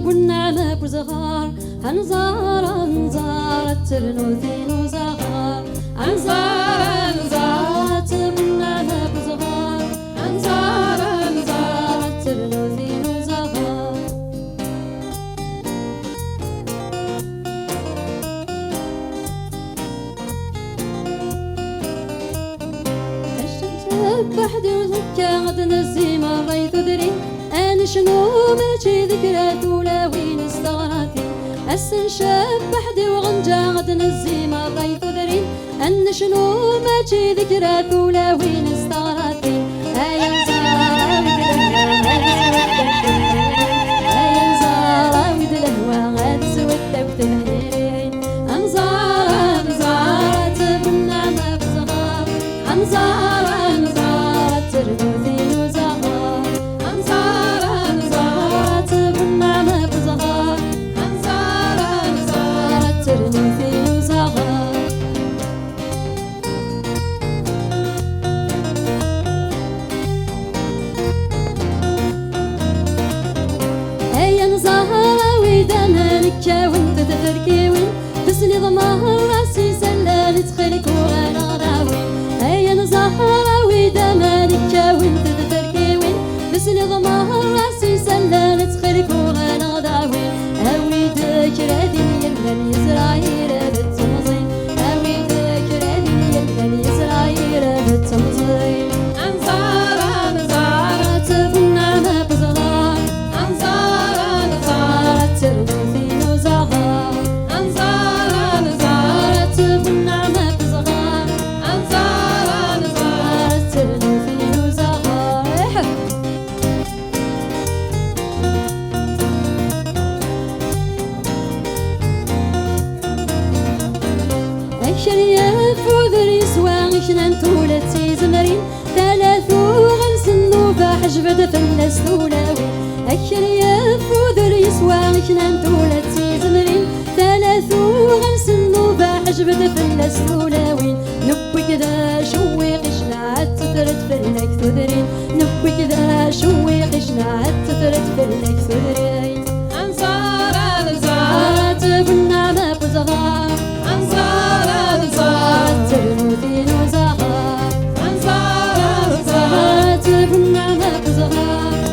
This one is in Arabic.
والنعمة بزغار أنزار أنزار الترنوثين وزغار أنزار أنزار والنعمة بزغار أنزار أنزار الترنوثين وزغار بحدي وزكا غد نزي مريت دري أنا شنو ماشي ذكرى وين استغراتي السنشاب بحدي وغنجا غد نزي مريت دري أنا شنو ماشي ذكرى وين استغراتي هيا نزارة ود الهوى غاد سودة وتهيرين أنزارة أنزارة بالنعمة بزغار أنزارة ترنوثين وزغار أنزار أنزار بالنعمة بزغار أنزار أنزار ترنوثين وزغار هيا نزهر ويدانا نكا وانت تفركي وين تسني ضمار راسي سلالي تخليك وغانا راوين هيا نزهر ويدانا نكا وانت تفركي وين تسني ضمار راسي سلالي تخليك وغانا راوين هاويدك رادين يمن إسرائيل بالتمظين هاويدك رادين يمن إسرائيل بالتمظين أنزار أنزار بالنعمة بزغار أنزار أنزار ترنوثين وزغار أنزار أنزار بالنعمة بزغار أنزار أنزار ترنوثين وزغار أكشريا فوذري سواغ شنان تولتي زمرين ثلاثو غنسنو فحجبد فلس تولاوي أكشريا فوذري سواغ شنان تولتي زمرين ثلاثو غنسنو فحجبد فلس تولاوي نبوي كذا شوي قشنعت تثرت فلك ثذرين نبوي كذا شوي قشنعت تثرت فلك ثذرين أنصار أنصار بالنعمة بزغار أنصار أنصار ترنوثين وزغار أنصار أنصار بالنعمة بزغار